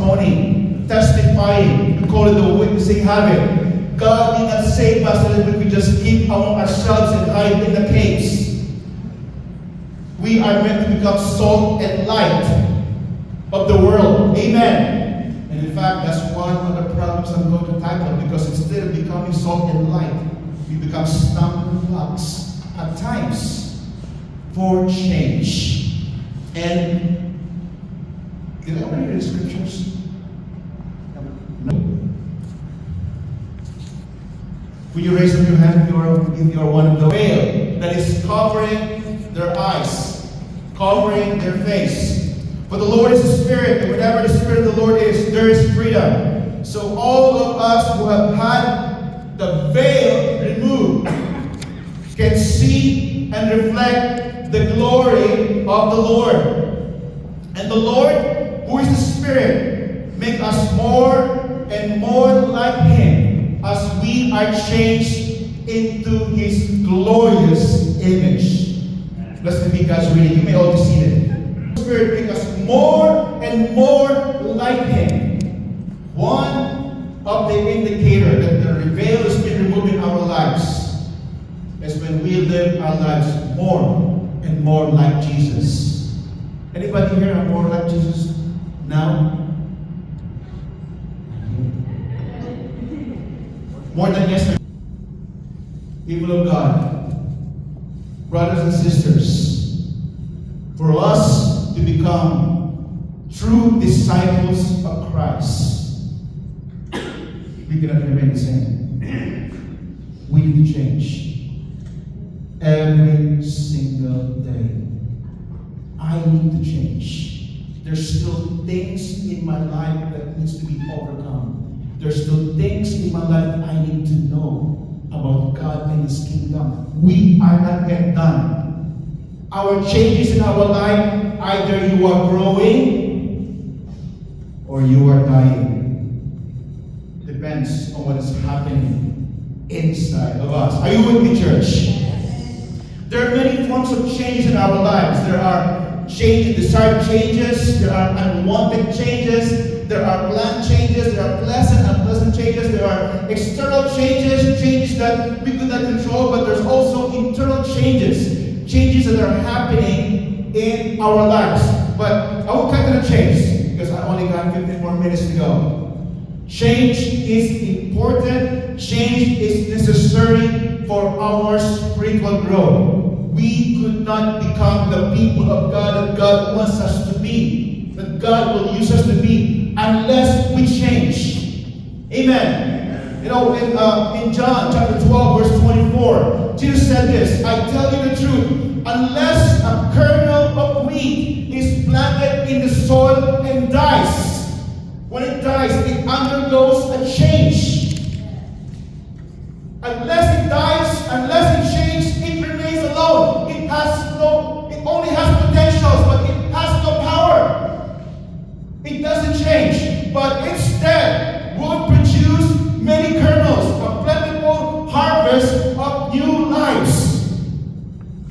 testimony, testifying. We call it the witnessing habit. God did not save us so that we could just keep ourselves and hide in the caves. We are meant to become salt and light of the world. Amen. And in fact, that's one of the problems I'm going to tackle, because instead of becoming salt and light, we become stumbling blocks at times for change. And did I read the scriptures? No. Will you raise up your hand if you are one of the veil that is covering their eyes, covering their face? For the Lord is the Spirit, and whenever the Spirit of the Lord is, there is freedom. So all of us who have had the veil removed can see and reflect the glory of the Lord. And the Lord, who is the Spirit, make us more and more like Him as we are changed into His glorious image. Blessed be God's reading. You may all be seated. The Spirit make us more and more like Him. One of the indicator that the veil has been removed in our lives is when we live our lives more and more like Jesus. Anybody here are more like Jesus now? More than yesterday. People of God, brothers and sisters, for us to become true disciples of Christ, we cannot remain the same. We need to change every single day. I need to change. There's still things in my life that needs to be overcome. There's still things in my life I need to know about God and His kingdom. We are not yet done. Our changes in our life, either you are growing or you are dying. Depends on what is happening inside of us. Are you with me, church? There are many forms of change in our lives. There are changes, desired changes. There are unwanted changes. There are planned changes. There are pleasant and unpleasant changes. There are external changes, changes that we could not control, but there's also internal changes, changes that are happening in our lives. But I will cut to the chase because I only got 15 more minutes to go. Change is important. Change is necessary for our spiritual growth. We could not become the people of God that God wants us to be, that God will use us to be, unless we change. Amen. You know, in John chapter 12, verse 24, Jesus said this, I tell you the truth, unless a kernel of wheat is planted in the soil and dies, when it dies, it undergoes a change. Unless it dies, unless it changes, it remains alone. It only has potentials, but it has no power. It doesn't change, but instead will produce many kernels, a plentiful harvest of new lives.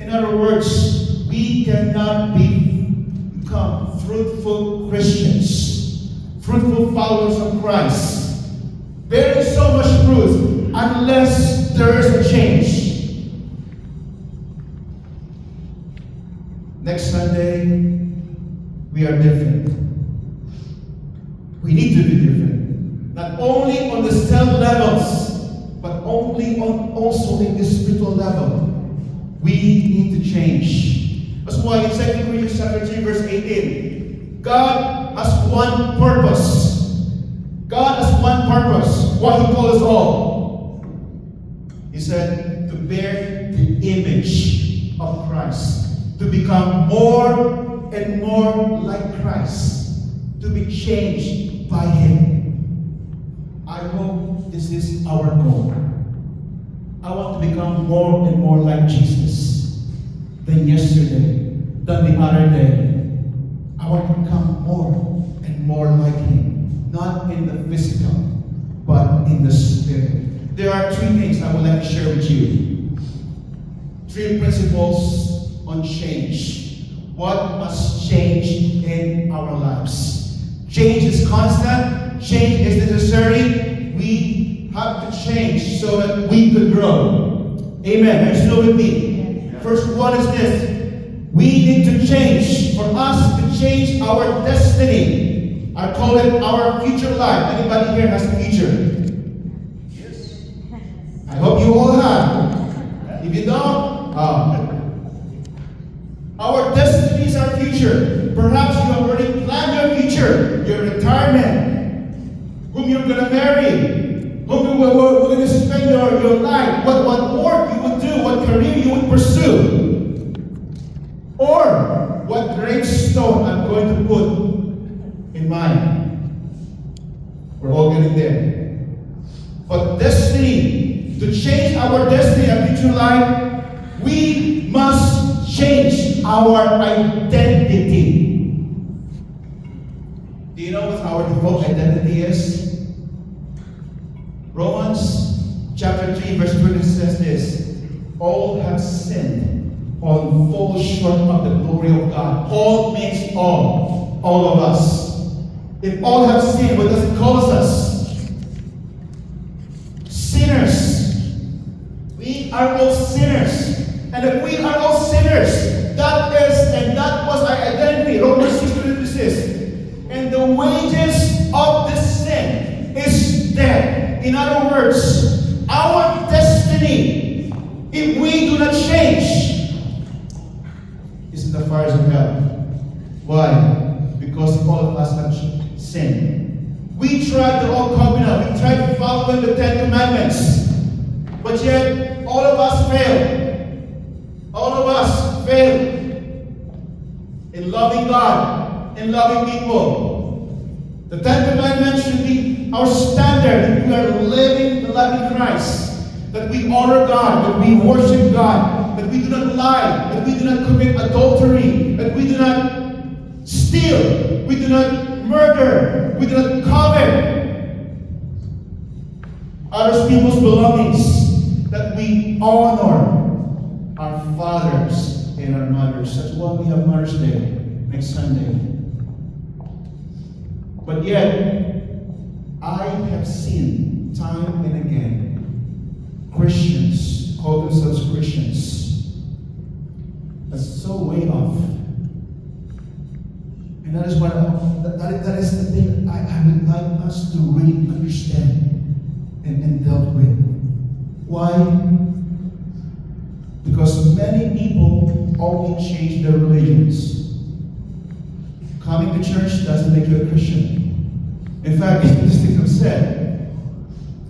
In other words, we cannot become fruitful Christians, fruitful followers of Christ, bearing so much fruit, unless there is a change. Next Sunday, we are different. We need to be different. Not only on the cell levels, but also in the spiritual level. We need to change. That's why in 2 Corinthians chapter 3, verse 18, God has one purpose. God has one purpose. Why He called us all. He said to bear the image of Christ. To become more and more like Christ. To be changed by Him. I hope this is our goal. I want to become more and more like Jesus than yesterday, than the other day. I want to become more and more like Him. Not in the physical, but in the spirit. There are three things I would like to share with you. Three principles on change. What must change in our lives? Change is constant. Change is necessary. We have to change so that we could grow. Amen. Are you still with me? First one is this. We need to change. For us to change our destiny. I call it our future life. Anybody here has a future? Yes. I hope you all have. If you don't, our destiny is our future. Perhaps you have already planned your future, your retirement, whom you're going to marry, whom you're going to spend your life, what work you would do, what career you would pursue, or what gravestone I'm going to put in mine. We're all getting there. But destiny, to change our destiny and future life, we must change our identity. Do you know what our default identity is? Romans chapter 3 verse 20 says this. All have sinned and fall short of the glory of God. All means all. All of us. If all have sinned, what does it call us? Sinners. We are all sinners. And if we are all sinners, that was our identity. Romans 6:23 says, and the wages of this sin is death. In other words, our destiny, if we do not change, is in the fires of hell. Why? Because all of us have sinned. We tried the old covenant. We tried to follow the 10 Commandments. But yet, all of us failed. All of us failed in loving God, in loving people. The 10 Commandments should be our standard. That we are living the life in Christ. That we honor God. That we worship God. That we do not lie. That we do not commit adultery. That we do not steal. We do not murder. We do not covet other people's belongings. That we honor our fathers and our mothers. That's why we have Mother's Day next Sunday. But yet, I have seen time and again Christians call themselves Christians that's so way off. And that is what that is the thing I would like us to really understand and dealt with. Why? Because many people only change their religions. Coming to church doesn't make you a Christian. In fact, statistics have said,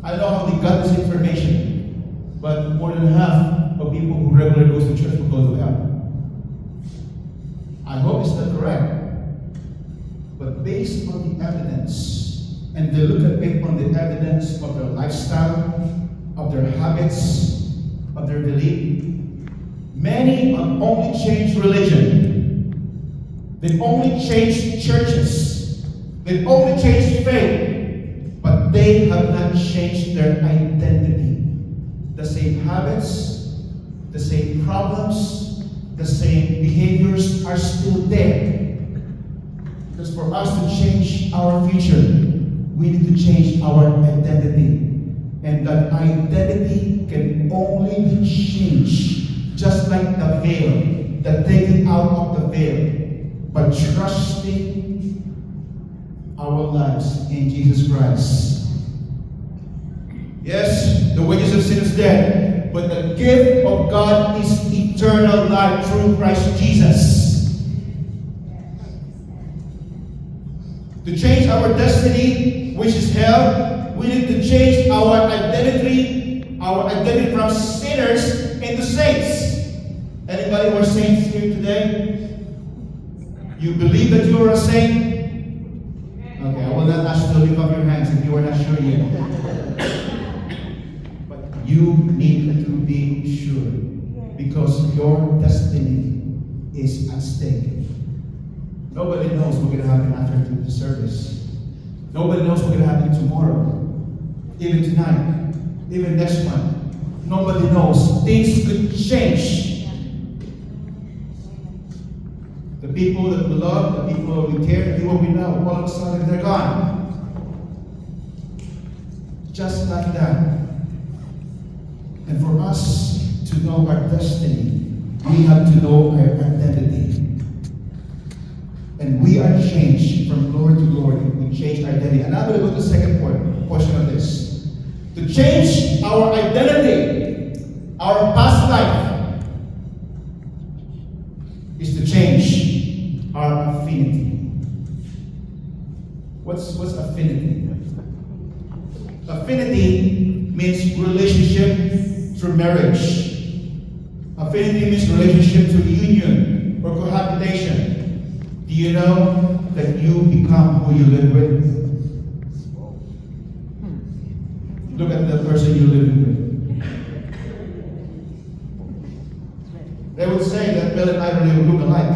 I don't know how they got this information, but more than half of people who regularly goes to church will go to hell. I hope it's not correct. But based on the evidence, and they look at it on the evidence of their lifestyle, of their habits, of their belief, many have only changed religion. They've only changed churches. They've only changed faith. But they have not changed their identity. The same habits, the same problems, the same behaviors are still there. Because for us to change our future, we need to change our identity. And that identity can only be changed, just like the veil, the taking out of the veil, by trusting our lives in Jesus Christ. Yes, the wages of sin is death, but the gift of God is eternal life through Christ Jesus. To change our destiny, which is hell, we need to change our identity from sinners into saints. Anybody who are saints here today? You believe that you are a saint? Okay, I will not ask you to lift up your hands if you are not sure yet. But you need to be sure, because your destiny is at stake. Nobody knows what's going to happen after the service. Nobody knows what's going to happen tomorrow, even tonight, even next month. Nobody knows. Things could change. The people that we love, the people that we care, the people we know, all of a sudden they're gone. Just like that. And for us to know our destiny, we have to know our identity. And we are changed from glory to glory. We change our identity. And I'm going to go to the second portion of this. To change our identity, our past life, is to change our affinity. What's affinity? Affinity means relationship through marriage. Affinity means relationship through union or cohabitation. Do you know that you become who you live with? Look at the person you live with. They would say that Bill and I really look alike.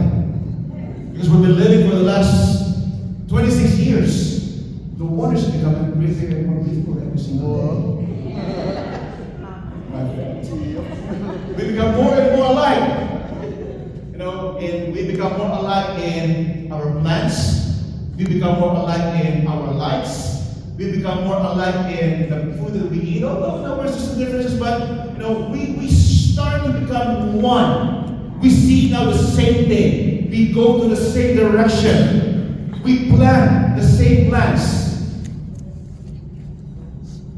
Because we've been living for the last 26 years. No wonder she's becoming breathier and more beautiful every single day. My friend. We become more and more alike. And we become more alike in our plans. We become more alike in our likes. We become more alike in the food that we eat. No, there's just some differences, but we start to become one. We see now the same thing. We go to the same direction. We plan the same plans.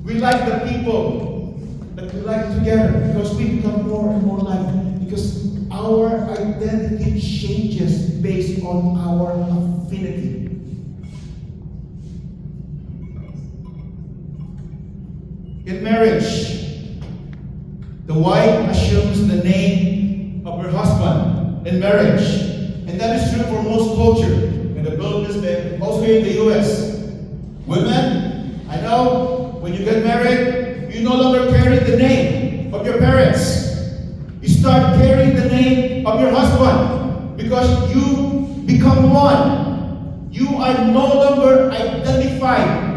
We like the people that we like together because we become more and more alike. Because our identity changes based on our affinity. In marriage, the wife assumes the name of her husband in marriage. And that is true for most culture. In the Philippines, also here in the U.S. Women, I know, when you get married, you no longer carry the name of your parents. You start carrying the name of your husband because you become one. You are no longer identified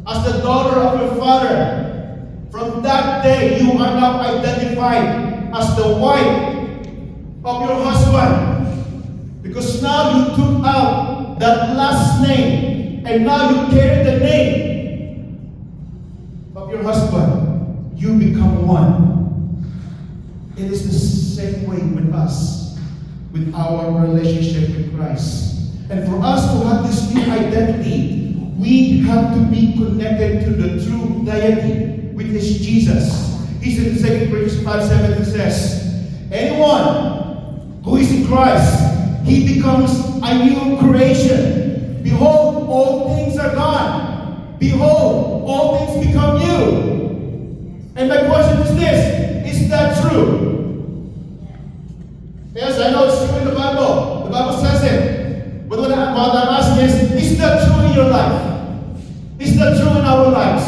as the daughter of your father. From that day, you are now identified as the wife of your husband. Because now you took out that last name and now you carry the name of your husband. You become one. It is the same way with us, with our relationship with Christ. And for us to have this new identity, we have to be connected to the true deity, which is Jesus. He said in 2 Corinthians 5:7, it says, anyone who is in Christ, he becomes a new creation. Behold, all things are gone. Behold, all things become new. And my question is this, is that true? Yes, I know it's true in the Bible. The Bible says it. But what I'm asking is that true in your life? Is that true in our lives?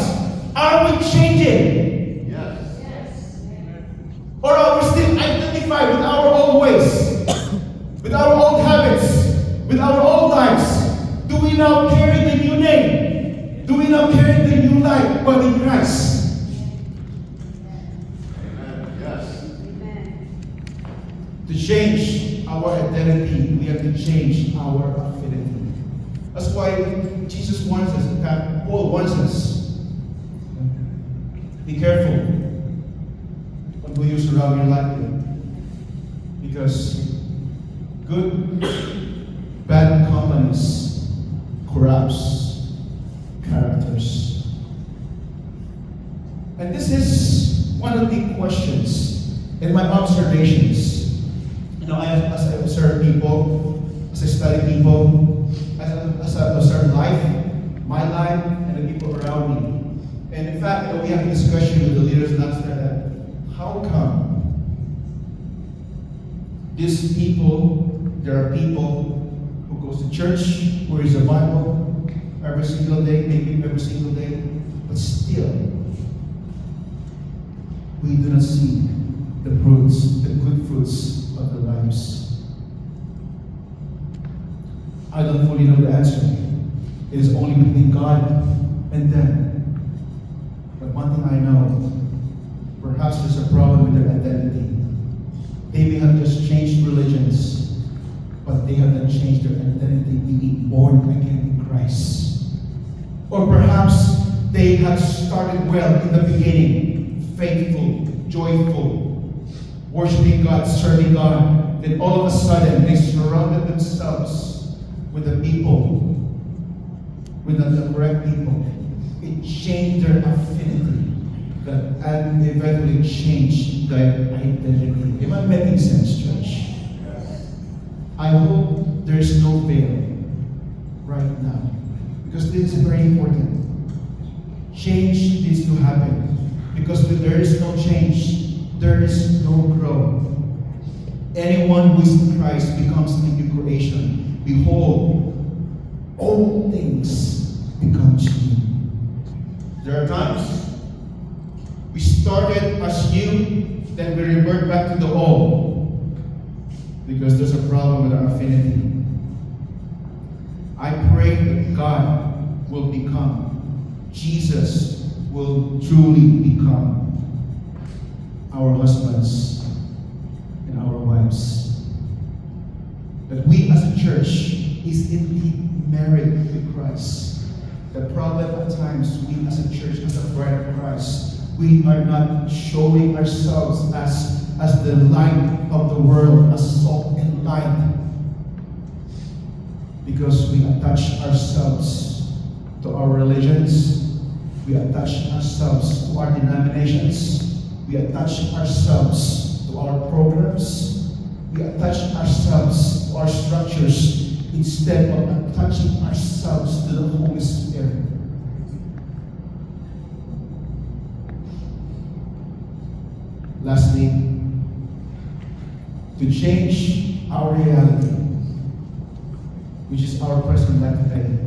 Are we changing? Yes. Or are we still identified with our old ways? With our old habits? With our old lives? Do we now carry the new name? Do we now carry the new life, but in Christ? To change our identity, we have to change our affinity. That's why Jesus wants us, Paul wants us. Be careful on who you surround your life with. Because good, bad companies corrupts characters. And this is one of the questions in my observations. As I observe people, as I study people, as I observe life, my life, and the people around me. And in fact, we have a discussion with the leaders last night that how come these people, there are people who goes to church, who reads the Bible every single day, maybe every single day, but still, we do not see the fruits, the good fruits of their lives. I don't fully know the answer. It is only between God and them. But one thing I know, perhaps there's a problem with their identity. They may have just changed religions, but they have not changed their identity, being born again in Christ. Or perhaps they had started well in the beginning, faithful, joyful, worshiping God, serving God. Then all of a sudden, they surrounded themselves with the people, with the correct people. It changed their affinity, and eventually changed their identity. Am I making sense, church? I hope there is no veil right now, because this is very important. Change needs to happen, because when there is no change, there is no growth. Anyone who is in Christ becomes a new creation. Behold, all things become new. There are times we started as new, then we revert back to the old, because there's a problem with our affinity. I pray that God will become, Jesus will truly become our husbands and our wives. That we as a church is indeed married with Christ. The problem at times, we as a church, as a bride of Christ, we are not showing ourselves as the light of the world, as salt and light, because we attach ourselves to our religions, we attach ourselves to our denominations, we attach ourselves to our programs, we attach ourselves to our structures instead of attaching ourselves to the Holy Spirit. Lastly, to change our reality, which is our present life today.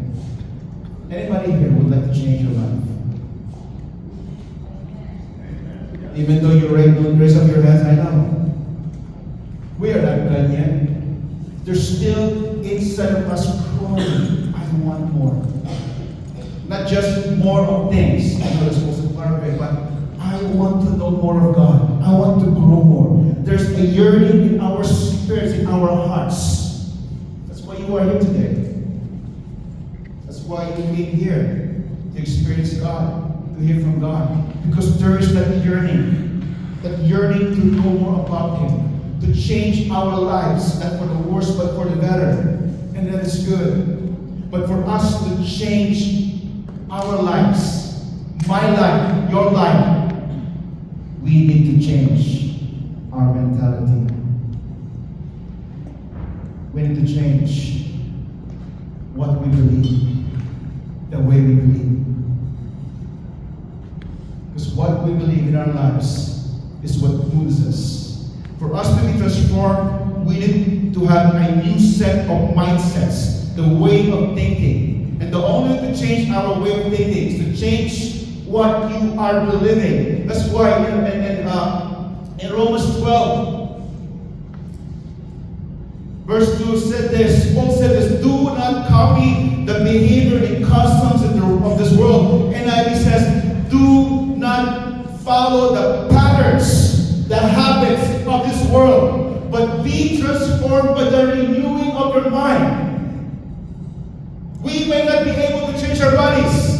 Anybody here would like to change your life? Even though you raise up your hands, I know. We are not done yet. There's still inside of us growing. I want more. Not just more of things. I know it's also part of it, but I want to know more of God. I want to grow more. There's a yearning in our spirits, in our hearts. That's why you are here today. That's why you came here, to experience God, to hear from God. Because there is that yearning to know more about Him, to change our lives, not for the worse, but for the better. And that is good. But for us to change our lives, my life, your life, we need to change our mentality. We need to change what we believe, the way we believe. Because what we believe in our lives is what moves us. For us to be transformed, we need to have a new set of mindsets, the way of thinking. And the only way to change our way of thinking is to change what you are believing. That's why in Romans 12, verse 2 said this, Paul said this, do not copy the behavior and customs of this world. NIV says, do not follow the patterns, the habits of this world, but be transformed by the renewing of your mind. We may not be able to change our bodies.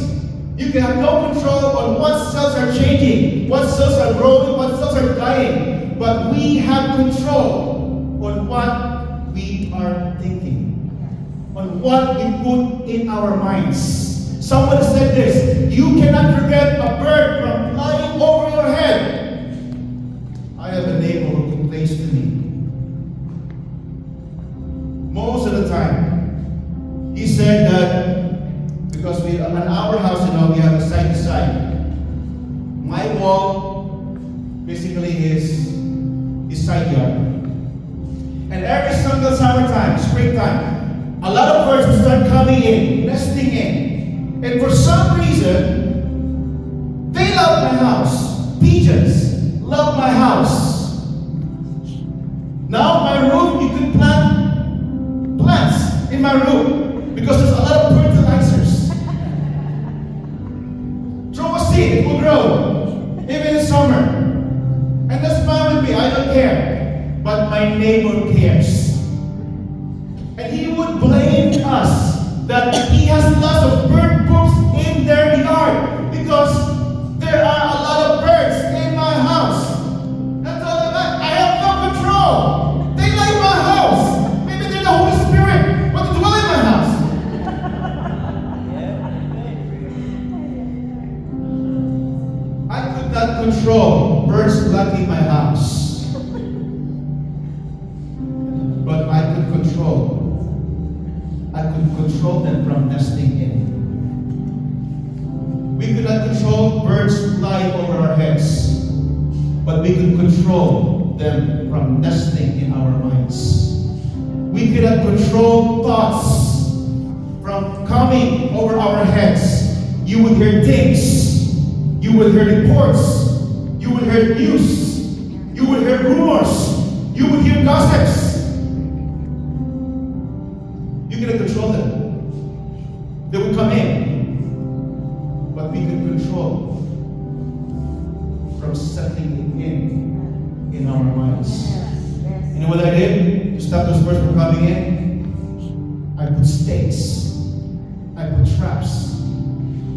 You can have no control on what cells are changing, what cells are growing, what cells are dying. But we have control on what we are thinking, on what we put in our minds. Someone said this, you cannot prevent a bird from flying over your head. I have a neighbor who complains to me. Most of the time, he said that because we on our house, we have a side to side. My wall basically is side yard. And every single summertime, springtime, a lot of birds will start coming in, nesting in. And for some reason, they love my house. Pigeons love my house. Now my room, you can plant plants in my room because there's a lot of fertilizers. Throw a seed, it will grow, even in summer. And that's fine with me, I don't care. But my neighbor cares. control birds flooding my house, but I could control them from nesting in. We could not control birds flying over our heads, but we could control them from nesting in our minds. We cannot control thoughts from coming over our heads. You would hear things, you would hear reports, you would hear news, you would hear rumors, you would hear gossips. You cannot control them. They would come in, but we can control from settling it in our minds. You know what I did to stop those birds from coming in? I put stakes, I put traps,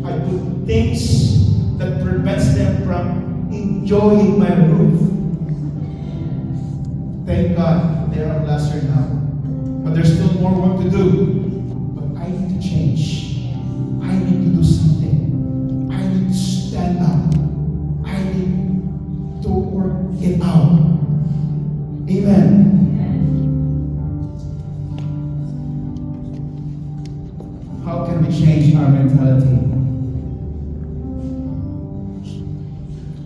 I put things that prevents them from enjoying my roof. Thank God they are lesser now, but there's still more work to do. But I need to change. I need to do something. I need to stand up. I need to work it out. Amen. How can we change our mentality?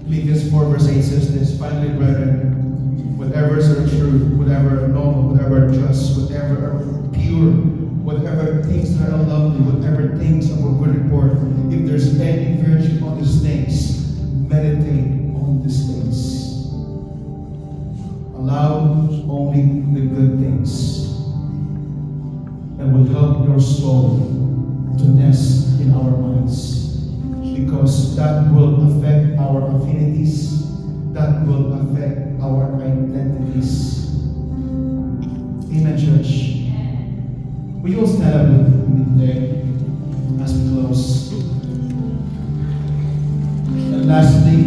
Philippians 4 verse 8 says this, finally, brethren, whatever is true, whatever noble, whatever just, whatever are pure, whatever things that are lovely, whatever things of a good report, if there's any virtue on these things, meditate on these things. Allow only the good things that will help your soul to nest in our minds, because that will affect our affinities, that will affect our identities. Amen, church. Will you all stand up with me today as we close? And lastly,